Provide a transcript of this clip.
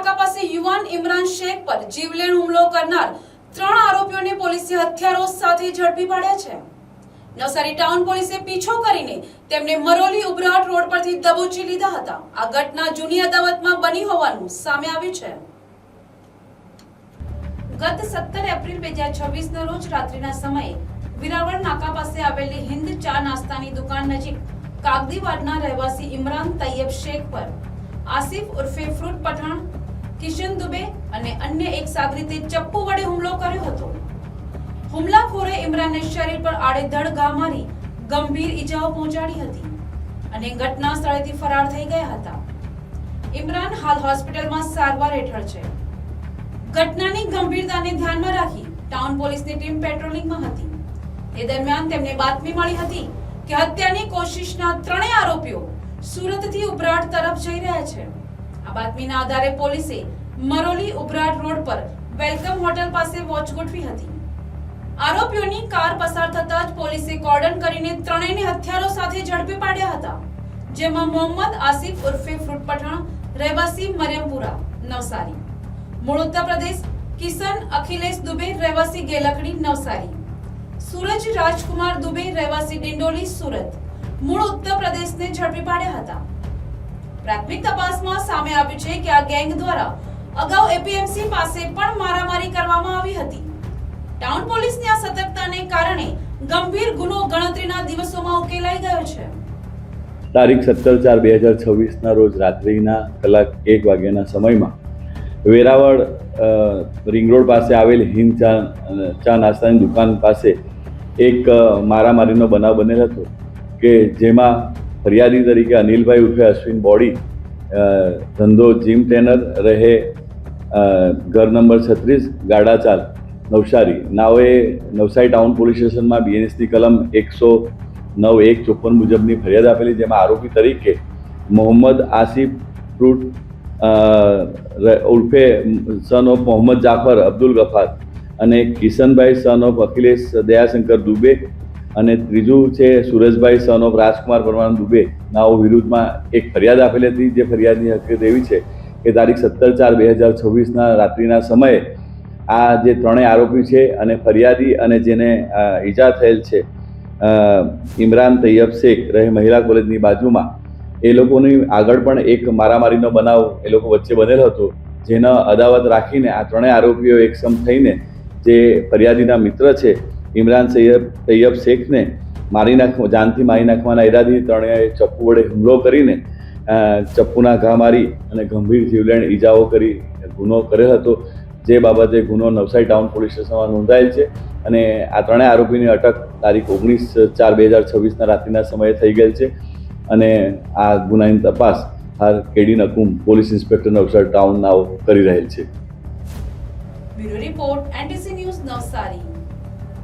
નાકા પાસે યુવાન ઇમરાન શેખ પર જીવલેણ હુમલો કરનાર 3 આરોપીઓને પોલીસે હથિયારો સાથે ઝડપી પાડ્યા છે। નવસારી ટાઉન પોલીસે પીછો કરીને તેમને મરોલી ઉબરાટ રોડ પરથી દબોચી લીધા હતા। આ ઘટના જૂની અદાવતમાં બની હોવાનું સામે આવ્યું છે। ગત 17 એપ્રિલ 2026 ના રોજ રાત્રિના સમયે વિરાવળ નાકા પાસે આવેલી હિન્દ ચા નાસ્તાની દુકાન નજીક કાગદીવાડના રહેવાસી ઇમરાન તૈયબ શેખ પર આસિફ ઉર્ફે ફ્રૂટ પઠાણ, કિશન દુબે અને અન્ય એક સાગરીતે ચપ્પુ વડે હુમલો કર્યો હતો। હુમલાખોરે ઇમરાનને શરીર પર આડેધડ ઘા મારી ગંભીર ઈજાઓ પહોંચાડી હતી અને ઘટના સ્થળેથી ફરાર થઈ ગયા હતા। ઇમરાન હાલ હોસ્પિટલમાં સારવાર હેઠળ છે। ઘટનાની ગંભીરતાને ધ્યાનમાં રાખી ટાઉન પોલીસની ટીમ પેટ્રોલિંગમાં હતી। એ દરમિયાન તેમને બાતમી મળી હતી કે હત્યાની કોશિશના 3 આરોપીઓ સુરતથી ઉબરાટ તરફ જઈ રહ્યા છે। આ બાતમીના આધારે પોલીસે મરોલી ઉબરાટ રોડ પર વેલકમ હોટલ પાસે વોચ ગોઠવી હતી। આરોપીઓની કાર પસાર થતા જ પોલીસે કોર્ડન કરીને ત્રણેયને હથિયારો સાથે ઝડપી પાડ્યા હતા, જેમાં મોહમ્મદ આસિફ ઉર્ફે ફ્રૂટ પઠાણ, રહેવાસી મરિયમપુરા નવસારી, મૂળ ઉત્તર પ્રદેશ; કિશન અખિલેશ દુબે, રહેવાસી ગેલકડી નવસારી; सूरज राजकुमार दुबे, રહેવાસી ડિંડોલી સુરત, મૂળ ઉત્તર પ્રદેશને ઝડપી પાડ્યા હતા। પ્રાથમિક તપાસમાં સામે આવ્યું છે કે આ ગેંગ દ્વારા અગાઉ એપીએમસી પાસે પણ મારામારી કરવામાં આવી હતી। ટાઉન પોલીસની આ સતર્કતાને કારણે ગંભીર ગુનો ગણતરીના દિવસોમાં ઉકેલાઈ ગયો છે। તારીખ 17/4/2026 ના રોજ રાત્રિના કલાક 1 વાગ્યાના સમયમાં વેરાવળ રિંગ રોડ પાસે આવેલ હિન્દ ચા નાસ્તાની દુકાન પાસે એક મારામારીનો બનાવ બનેલ હતો કે જેમાં ફરિયાદી તરીકે અનિલભાઈ ઉર્ફે અશ્વિન બોડી, ધંધો જીમ ટ્રેનર, રહે ઘર નંબર 36, ગાડાચાલ, નવસારી, નાઓએ નવસારી ટાઉન પોલીસ સ્ટેશનમાં બીએનએસની કલમ 109(1)54 મુજબની ફરિયાદ આપેલી, જેમાં આરોપી તરીકે મોહમ્મદ આસિફ ફ્રૂટ ઉર્ફે સન ઓફ મોહમ્મદ જાફર અબ્દુલ ગફાર અને કિશનભાઈ સન ઓફ અખિલેશ દયાશંકર દુબે અને ત્રીજું છે સુરેશભાઈ સન ઓફ રાજકુમાર પરમાનંદ દુબે નાઓ વિરુદ્ધમાં એક ફરિયાદ આપેલી હતી। જે ફરિયાદની હકીકત એવી છે કે તારીખ 17/4/2026ના રાત્રિના સમયે આ જે ત્રણેય આરોપી છે અને ફરિયાદી અને જેને ઈજા થયેલ છે ઇમરાન તૈયબ શેખ, રહે મહિલા કોલેજની બાજુમાં, એ લોકોની આગળ પણ એક મારામારીનો બનાવ એ લોકો વચ્ચે બનેલો હતો, જેનો અદાવત રાખીને આ ત્રણેય આરોપીઓ એકસમ થઈને જે ફરિયાદીના મિત્ર છે ઇમરાન તૈયબ શેખને જાનથી મારી નાખવાના ઈરાદાથી ત્રણેય ચપ્પુ વડે હુમલો કરીને ચપ્પુના ઘા મારી અને ગંભીર જીવલેણ ઈજાઓ કરી ગુનો કરેલ હતો। જે બાબતે ગુનો નવસારી ટાઉન પોલીસ સ્ટેશનમાં નોંધાયેલ છે અને આ ત્રણેય આરોપીની અટક તારીખ 19/4/2026ના રાત્રિના સમયે થઈ ગયેલ છે અને આ ગુનાની તપાસ હાલ KD Nakum police inspector Navsari town નાઓ કરી રહેલ છે। Bureau report, NTC news, Navsari.